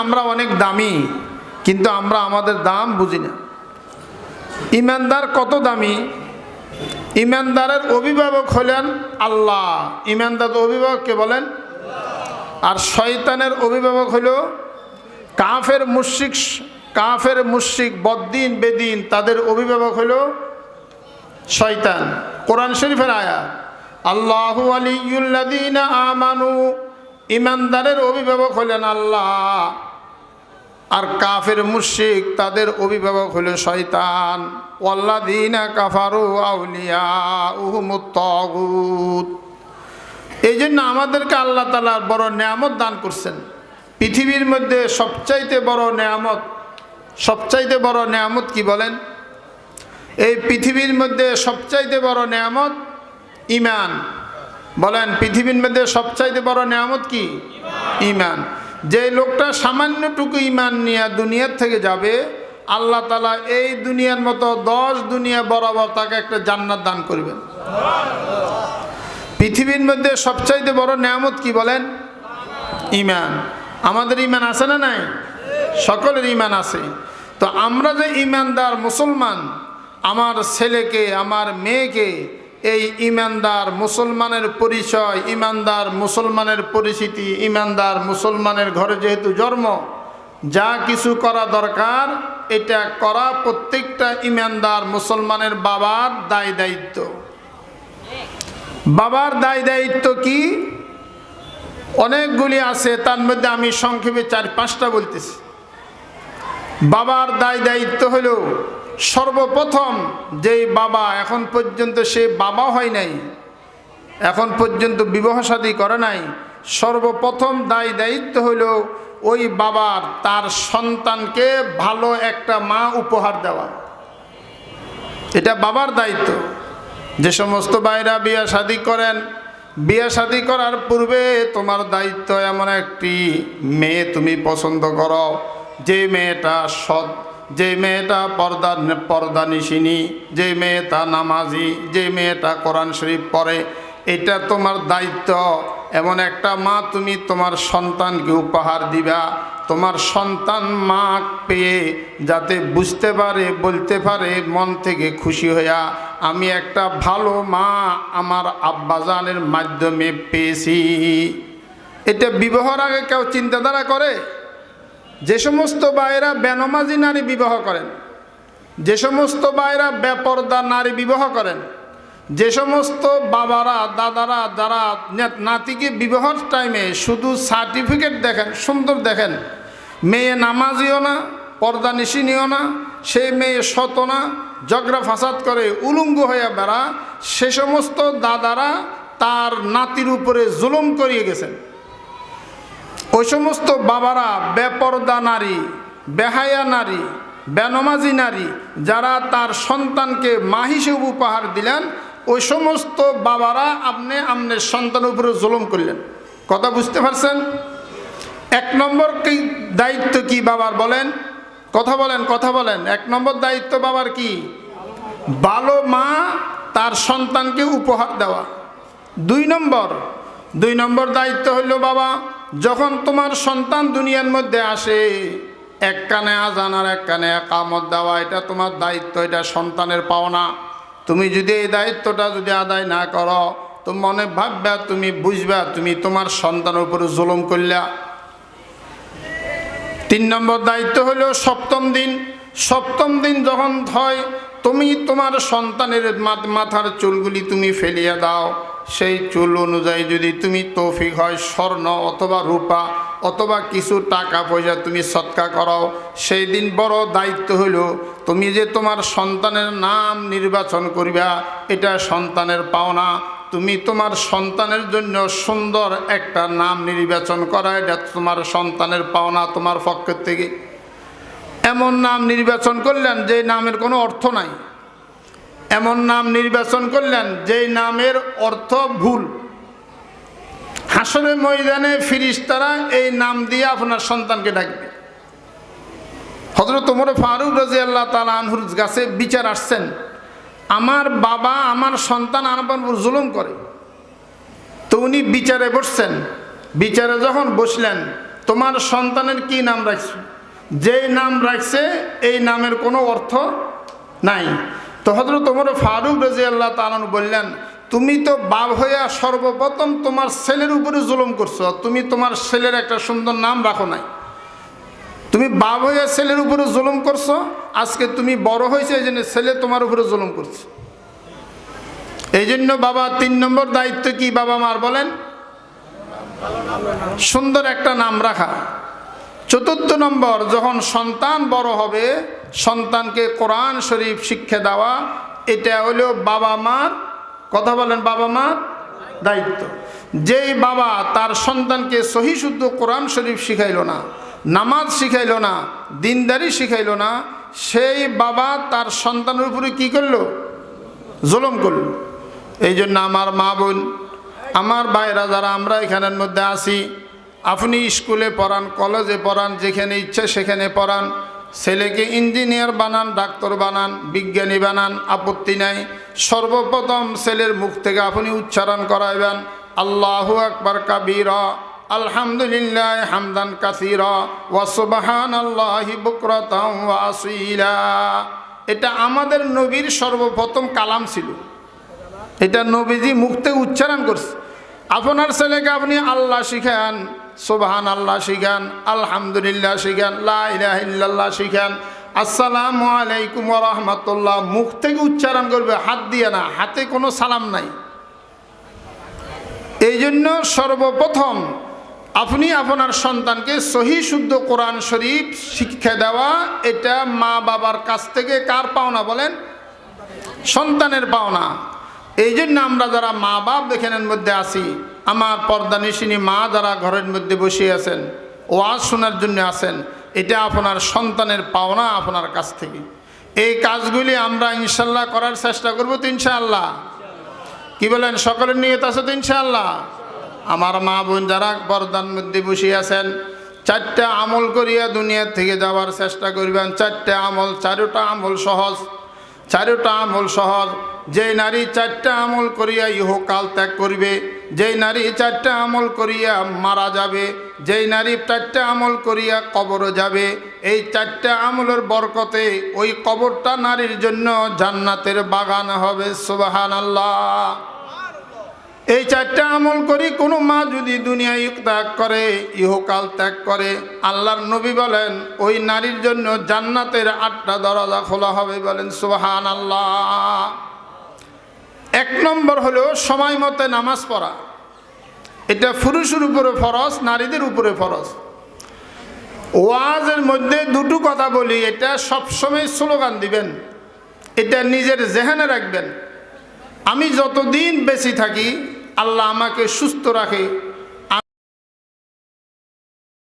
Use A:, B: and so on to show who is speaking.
A: আমরা অনেক দামি, কিন্তু আমরা আমাদের দাম বুঝি না। ইমানদার কত দামি? ইমানদারের অভিভাবক হলেন আল্লাহ। ইমানদার অভিভাবককে বলেন। আর শয়তানের অভিভাবক হলো কাফের মুশরিক বদ্দিন বেদিন, তাদের অভিভাবক হলো শয়তান। কোরআন শরীফের আয়াত, আল্লাহু ওয়ালিয়ুল্লাযীনা আমানু, ইমানদারের অভিভাবক হলেন আল্লাহ। আর কাফের মুশরিক তাদের অভিভাবক হলো শয়তান। ওয়াল্লাযীনা কাফারু আউলিয়াউহুমুত তাগুত। এই জন্য আমাদেরকে আল্লাহ তাআলা বড় নেয়ামত দান করছেন। পৃথিবীর মধ্যে সবচাইতে বড় নেয়ামত কি বলেন? এই পৃথিবীর মধ্যে সবচাইতে বড় নেয়ামত ঈমান। বলেন, পৃথিবীর মধ্যে সবচাইতে বড় নেয়ামত কি? ঈমান। যে লোকটা সামান্যটুকু ঈমান নিয়ে দুনিয়ার থেকে যাবে, আল্লাহ তাআলা এই দুনিয়ার মতো 10 দুনিয়া বরাবর তাকে একটা জান্নাত দান করবেন। পৃথিবীর মধ্যে সবচাইতে বড় নেয়ামত কি বলেন? ঈমান। আমাদের ঈমান আছে না নাই? সকলের ঈমান আছে। তো আমরা যে ঈমানদার মুসলমান, আমার ছেলেকে আমার মেয়েকে এই ঈমানদার মুসলমানের পরিচয়, ঈমানদার মুসলমানের পরিচিতি, ঈমানদার মুসলমানের ঘরে যেহেতু জন্ম, যা কিছু করা দরকার এটা করা প্রত্যেকটা ঈমানদার মুসলমানের বাবার দায় দায়িত্ব। বাবার দায় দায়িত্ব কি? অনেকগুলি আছে, তার মধ্যে আমি সংক্ষেপে 4-5টা বলতেছি। বাবার দায় দায়িত্ব হলো, সর্বপ্রথম যেই বাবা এখন পর্যন্ত সে বাবা হয় নাই, এখন পর্যন্ত বিবাহ শাদী করে নাই, সর্বপ্রথম দায় দায়িত্ব হলো ওই বাবার তার সন্তানকে ভালো একটা মা উপহার দেওয়া। এটা বাবার দায়িত্ব। যে সমস্ত ভাইরা বিয়ে শাদী করেন, বিয়ে শাদী করার পূর্বে তোমার দায়িত্ব এমন একটি মেয়ে তুমি পছন্দ করো, যে মেয়েটা সৎ, যে মেয়েটা পর্দানিশিনী, যে মেয়েটা নামাজি, যে মেয়েটা কোরআন শরীফ পড়ে, এটা তোমার দায়িত্ব। এমন একটা মা তুমি তোমার সন্তানকে উপহার দিবা। তোমার সন্তান মা পেয়ে যাতে বুঝতে পারে, বলতে পারে মন থেকে খুশি হইয়া, আমি একটা ভালো মা আমার আব্বাজানের মাধ্যমে পেয়েছি। এটা বিবাহর আগে কেউ চিন্তাধারা করে? যে সমস্ত ভাইয়েরা বেনামাজি নারী বিবাহ করেন, যে সমস্ত ভাইয়েরা বেপরদা নারী বিবাহ করেন, যে সমস্ত বাবারা দাদারা যারা নাতিকে বিবাহর টাইমে শুধু সার্টিফিকেট দেখেন, সুন্দর দেখেন, মেয়ে নামাজিও না, পর্দা নিশিনিও না, সেই মেয়ে সত না, ঝগড়া ফাসাদ করে উলঙ্গ হয়ে বেড়া, সে সমস্ত দাদারা তার নাতির উপরে জুলুম করিয়ে গেছেন। ওই সমস্ত বাবারা বেপরদা নারী, বেহায়া নারী, বেনামাজি নারী যারা তার সন্তানকে মা হিসেবে উপহার দিলেন, ওই সমস্ত বাবারা আপনি সন্তানের উপরে জুলুম করলেন। কথা বুঝতে পারছেন? 1 নম্বর কি দায়িত্ব কি বাবার বলেন? কথা বলেন 1 নম্বর দায়িত্ব বাবার কি? ভালো মা তার সন্তানকে উপহার দেওয়া। 2 নম্বর দায়িত্ব হলো, বাবা যখন তোমার সন্তান দুনিয়ার মধ্যে আসে, এক কানে আজান আর এক কানে ইকামত দেওয়া, এটা তোমার দায়িত্ব, এটা সন্তানের পাওনা। তুমি যদি এই দায়িত্বটা যদি আদায় না করো, তুমি মনে ভাববা, তুমি বুঝবা তুমি তোমার সন্তানের উপরে জুলুম করলা। 3 নম্বর দায়িত্ব হলো সপ্তম দিন যখন হয়, তুমি তোমার সন্তানের মাথার চুলগুলি তুমি ফেলিয়ে দাও। সেই চুল অনুযায়ী যদি তুমি তৌফিক হয় স্বর্ণ অথবা রূপা অথবা কিছু টাকা পয়সা তুমি সদকা করো। সেই দিন বড় দায়িত্ব হলো, তুমি যে তোমার সন্তানের নাম নির্বাচন করিবা, এটা সন্তানের পাওনা। তুমি তোমার সন্তানের জন্য সুন্দর একটা নাম নির্বাচন করা, এটা তোমার সন্তানের পাওনা তোমার পক্ষ থেকে। এমন নাম নির্বাচন করলেন যে নামের কোনো অর্থ নাই, এমন নাম নির্বাচন করলেন যেই নামের অর্থ ভুল। হাসরের ময়দানে ফেরেশতারা এই নাম দিয়ে আপনার সন্তানকে ডাকবে। হযরত ওমর ফারুক রাদিয়াল্লাহু তাআলা আনহুর কাছে বিচার আসছেন, আমার বাবা আমার সন্তান আমার উপর জুলুম করে। তো উনি বিচারে বসছেন। বিচারে যখন বসলেন, তোমার সন্তানের কি নাম রাখছো? যেই নাম রাখছে এই নামের কোনো অর্থ নাই। তো হযরত ওমর ফারুক রাদিয়াল্লাহু তাআলা বললেন, তুমি তো বাপ হইয়া সর্বপ্রথম তোমার ছেলের উপরে জুলুম করছো। তুমি তোমার ছেলের একটা সুন্দর নাম রাখো নাই। তুমি বাপ হইয়া ছেলের উপরে জুলুম করছো। আজকে তুমি বড় হয়েছে, এই জন্য ছেলে তোমার উপরে জুলুম করছে। এই জন্য বাবা ৩ নম্বর দায়িত্ব কি বাবা মার বলেন? সুন্দর একটা নাম রাখা। ৪র্থ নম্বর, যখন সন্তান বড় হবে সন্তানকে কোরআন শরীফ শিক্ষা দেওয়া। এটা হলো বাবা মার, কথা বলেন, বাবা মার দায়িত্ব। যেই বাবা তার সন্তানকে সহি শুদ্ধ কোরআন শরীফ শিখাইল না, নামাজ শিখাইল না, দিনদারি শিখাইল না, সেই বাবা তার সন্তানের উপরে কি করলো? জুলুম করল। এই জন্য আমার মা বোন, আমার ভাইরা যারা আমরা এখানের মধ্যে আছি, আপনি স্কুলে পড়ান, কলেজে পড়ান, যেখানে ইচ্ছে সেখানে পড়ান। ছেলেকে ইঞ্জিনিয়ার বানান, ডাক্তার বানান, বিজ্ঞানী বানান, আপত্তি নাই। সর্বপ্রথম ছেলের মুখ থেকে আপনি উচ্চারণ করাইবেন আল্লাহু আকবার কাবীরা, আলহামদুলিল্লাহ হামদান কাসীরা, ওয়া সুবহানাল্লাহি বুকরাতাও ওয়া আসীলা। এটা আমাদের নবীর সর্বপ্রথম কালাম ছিল। এটা নবীজি মুখ থেকে উচ্চারণ করছে। আপনার ছেলেকে আপনি আল্লাহ শিখান, সুবহান আল্লাহ শিখান, আলহামদুলিল্লাহ শিখান, লা ইলাহা ইল্লাল্লাহ শিখান, আসসালামু আলাইকুম ওয়া রাহমাতুল্লাহ মুখ থেকে উচ্চারণ করবে, হাত দিয়ে না। হাতে কোনো সালাম নাই। এই জন্য সর্বপ্রথম আপনি আপনার সন্তানকে সহি শুদ্ধ কোরআন শরীফ শিক্ষা দেওয়া, এটা মা বাবার কাছ থেকে কার পাওনা বলেন? সন্তানের পাওনা। এই জন্য আমরা যারা মা বাপ এখানের মধ্যে আছি, আমার পর্দানিশিনী মা যারা ঘরের মধ্যে বসে আছেন, ওয়াজ শোনার জন্য আছেন, এটা আপনার সন্তানের পাওনা আপনার কাছ থেকে। এই কাজগুলি আমরা ইনশাল্লাহ করার চেষ্টা করবো তো ইনশাআল্লাহ। কি বলেন? সকলের নিয়ত আছে তো ইনশাআল্লাহ? আমার মা বোন যারা পর্দার মধ্যে বসে আছেন, 4টা আমল করিয়া দুনিয়া থেকে যাওয়ার চেষ্টা করবেন। 4টা আমল, 4টা আমল সহজ, 4টা আমল সহজ। যেই নারী 4টা আমল করিয়া ইহকাল ত্যাগ করবে, যেই নারী 4টা আমল করিয়া মারা যাবে, যেই নারী 4টা আমল করিয়া কবরে যাবে, এই 4টা আমলের বরকতে ওই কবরটা নারীর জন্য জান্নাতের বাগান হবে। সুবহানাল্লাহ। এই 4টা আমল করি কোনো মা যদি দুনিয়ায় ত্যাগ করে, ইহকাল ত্যাগ করে, আল্লাহর নবী বলেন ওই নারীর জন্য জান্নাতের 8টা দরজা খোলা হবে। বলেন সুবহানাল্লাহ। 1 নম্বর হলো সময় মতো নামাজ পড়া। এটা পুরুষের উপরে ফরজ, নারীদের উপরে ফরজ। ওয়াজের মধ্যে 2টো কথা বলি, এটা সবসময় স্লোগান দিবেন, এটা নিজের জেহেনে রাখবেন। আমি যতদিন বেঁচে থাকি, আল্লাহ আমাকে সুস্থ রাখে,